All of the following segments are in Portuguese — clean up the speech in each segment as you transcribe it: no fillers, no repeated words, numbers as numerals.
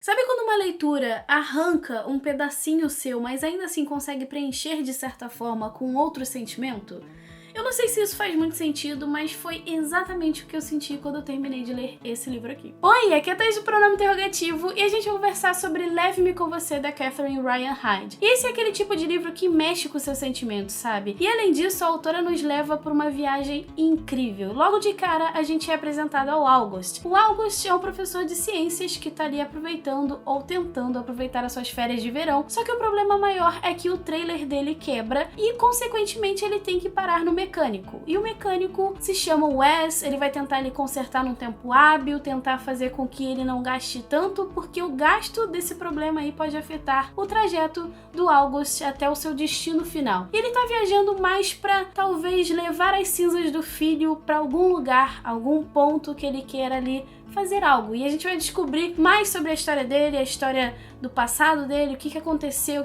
Sabe quando uma leitura arranca um pedacinho seu, mas ainda assim consegue preencher de certa forma com outro sentimento? Eu não sei se isso faz muito sentido, mas foi exatamente o que eu senti quando eu terminei de ler esse livro aqui. Oi, aqui é a Thaís do Pronome Interrogativo e a gente vai conversar sobre Leve-me com Você, da Catherine Ryan Hyde. E esse é aquele tipo de livro que mexe com seus sentimentos, sabe? E além disso, a autora nos leva por uma viagem incrível. Logo de cara, a gente é apresentado ao August. O August é um professor de ciências que tá ali aproveitando ou tentando aproveitar as suas férias de verão, só que o problema maior é que o trailer dele quebra e, consequentemente, ele tem que parar no mecânico. E o mecânico se chama Wes, ele vai tentar ele consertar num tempo hábil, tentar fazer com que ele não gaste tanto, porque o gasto desse problema aí pode afetar o trajeto do August até o seu destino final. E ele tá viajando mais pra talvez levar as cinzas do filho pra algum lugar, algum ponto que ele queira ali fazer algo. E a gente vai descobrir mais sobre a história dele, a história do passado dele, o que aconteceu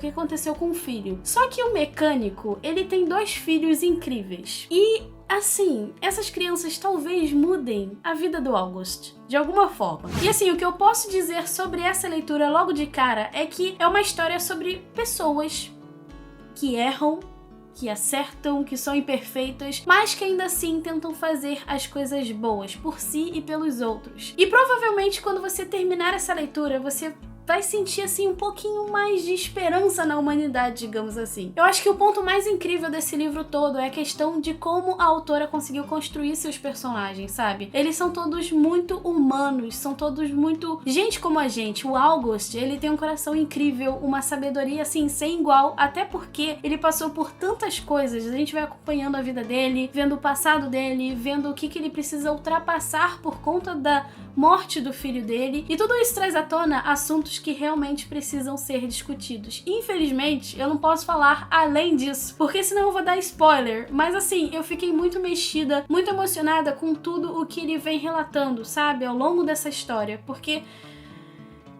com o filho. Só que o mecânico, ele tem 2 filhos incríveis. E assim, essas crianças talvez mudem a vida do August, de alguma forma. E assim, o que eu posso dizer sobre essa leitura logo de cara é que é uma história sobre pessoas que erram, que acertam, que são imperfeitas, mas que ainda assim tentam fazer as coisas boas por si e pelos outros. E provavelmente quando você terminar essa leitura, você vai sentir assim um pouquinho mais de esperança na humanidade, digamos assim. Eu acho que o ponto mais incrível desse livro todo é a questão de como a autora conseguiu construir seus personagens, sabe? Eles são todos muito humanos, são todos muito gente como a gente. O August, ele tem um coração incrível, uma sabedoria assim sem igual, até porque ele passou por tantas coisas. A gente vai acompanhando a vida dele, vendo o passado dele, vendo o que ele precisa ultrapassar por conta da morte do filho dele, e tudo isso traz à tona assuntos que realmente precisam ser discutidos. Infelizmente, eu não posso falar além disso, porque senão eu vou dar spoiler, mas assim, eu fiquei muito mexida, muito emocionada com tudo o que ele vem relatando, sabe, ao longo dessa história, porque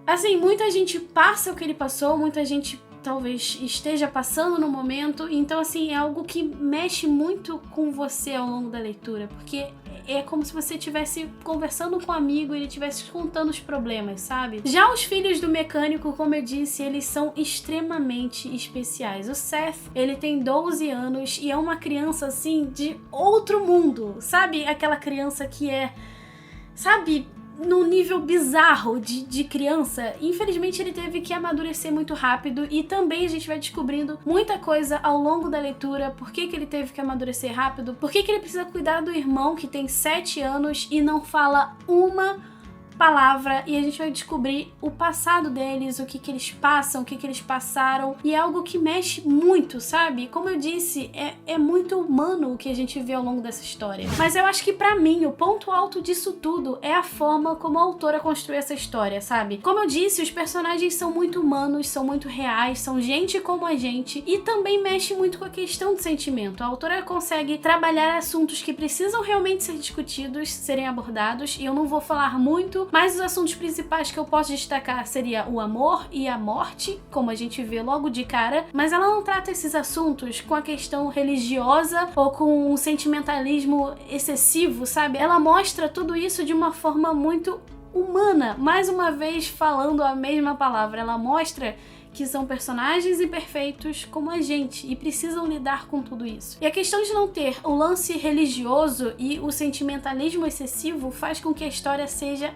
assim, muita gente passa o que ele passou, muita gente talvez esteja passando no momento, então assim, é algo que mexe muito com você ao longo da leitura, porque é como se você estivesse conversando com um amigo e ele estivesse contando os problemas, sabe? Já os filhos do mecânico, como eu disse, eles são extremamente especiais. O Seth, ele tem 12 anos e é uma criança, assim, de outro mundo, sabe? Aquela criança que é, sabe, num nível bizarro de criança. Infelizmente ele teve que amadurecer muito rápido e também a gente vai descobrindo muita coisa ao longo da leitura. Por que ele teve que amadurecer rápido, por que ele precisa cuidar do irmão que tem 7 anos e não fala uma palavra, e a gente vai descobrir o passado deles, o que eles passam, o que eles passaram, e é algo que mexe muito, sabe? Como eu disse, é muito humano o que a gente vê ao longo dessa história. Mas eu acho que pra mim, o ponto alto disso tudo é a forma como a autora construiu essa história, sabe? Como eu disse, os personagens são muito humanos, são muito reais, são gente como a gente, e também mexe muito com a questão do sentimento. A autora consegue trabalhar assuntos que precisam realmente ser discutidos, serem abordados, e eu não vou falar muito, mas os assuntos principais que eu posso destacar seria o amor e a morte, como a gente vê logo de cara, mas ela não trata esses assuntos com a questão religiosa ou com um sentimentalismo excessivo, sabe? Ela mostra tudo isso de uma forma muito humana, mais uma vez falando a mesma palavra. Ela mostra que são personagens imperfeitos como a gente e precisam lidar com tudo isso. E a questão de não ter o lance religioso e o sentimentalismo excessivo faz com que a história seja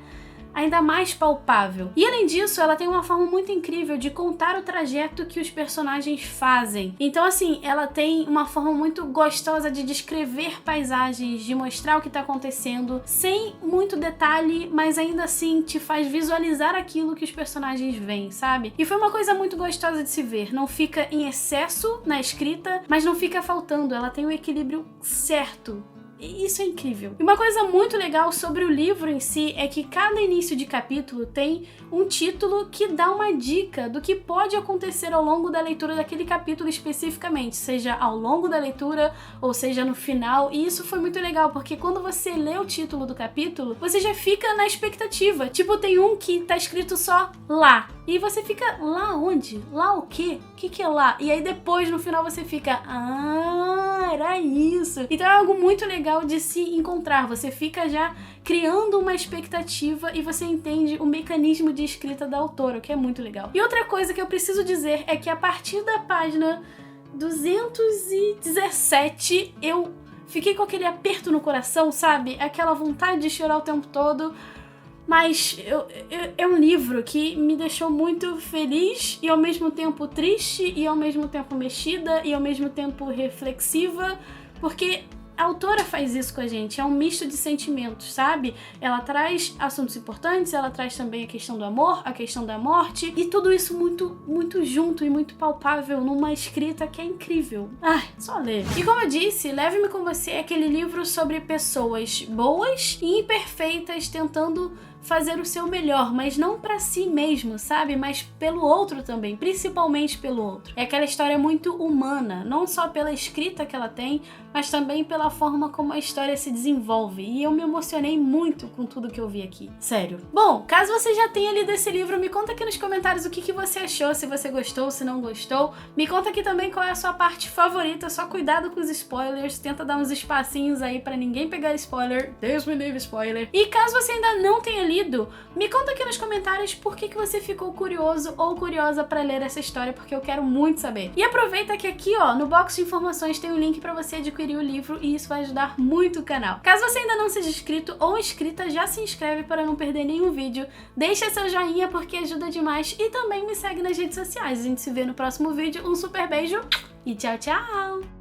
ainda mais palpável. E além disso, ela tem uma forma muito incrível de contar o trajeto que os personagens fazem. Então assim, ela tem uma forma muito gostosa de descrever paisagens, de mostrar o que está acontecendo, sem muito detalhe, mas ainda assim te faz visualizar aquilo que os personagens veem, sabe? E foi uma coisa muito gostosa de se ver. Não fica em excesso na escrita, mas não fica faltando. Ela tem o equilíbrio certo. E isso é incrível. E uma coisa muito legal sobre o livro em si é que cada início de capítulo tem um título que dá uma dica do que pode acontecer ao longo da leitura daquele capítulo especificamente, seja ao longo da leitura ou seja no final. E isso foi muito legal, porque quando você lê o título do capítulo, você já fica na expectativa. Tipo, tem um que tá escrito só lá. E você fica, lá onde? Lá o quê? O que é lá? E aí depois, no final, você fica, era isso. Então é algo muito legal de se encontrar. Você fica já criando uma expectativa e você entende o mecanismo de escrita da autora, o que é muito legal. E outra coisa que eu preciso dizer é que a partir da página 217, eu fiquei com aquele aperto no coração, sabe? Aquela vontade de chorar o tempo todo. Mas é um livro que me deixou muito feliz e ao mesmo tempo triste e ao mesmo tempo mexida e ao mesmo tempo reflexiva, porque a autora faz isso com a gente, é um misto de sentimentos, sabe? Ela traz assuntos importantes, ela traz também a questão do amor, a questão da morte, e tudo isso muito, muito junto e muito palpável numa escrita que é incrível. Ai, só ler. E como eu disse, Leve-me com Você é aquele livro sobre pessoas boas e imperfeitas tentando fazer o seu melhor, mas não pra si mesmo, sabe? Mas pelo outro também, principalmente pelo outro. É aquela história muito humana, não só pela escrita que ela tem, mas também pela forma como a história se desenvolve. E eu me emocionei muito com tudo que eu vi aqui. Sério. Bom, caso você já tenha lido esse livro, me conta aqui nos comentários o que você achou, se você gostou, se não gostou. Me conta aqui também qual é a sua parte favorita, só cuidado com os spoilers, tenta dar uns espacinhos aí pra ninguém pegar spoiler, Deus me livre spoiler. E caso você ainda não tenha lido, me conta aqui nos comentários por que você ficou curioso ou curiosa pra ler essa história, porque eu quero muito saber. E aproveita que aqui, ó, no box de informações tem um link pra você adquirir o livro e isso vai ajudar muito o canal. Caso você ainda não seja inscrito ou inscrita, já se inscreve para não perder nenhum vídeo, deixa seu joinha porque ajuda demais e também me segue nas redes sociais. A gente se vê no próximo vídeo, um super beijo e tchau, tchau!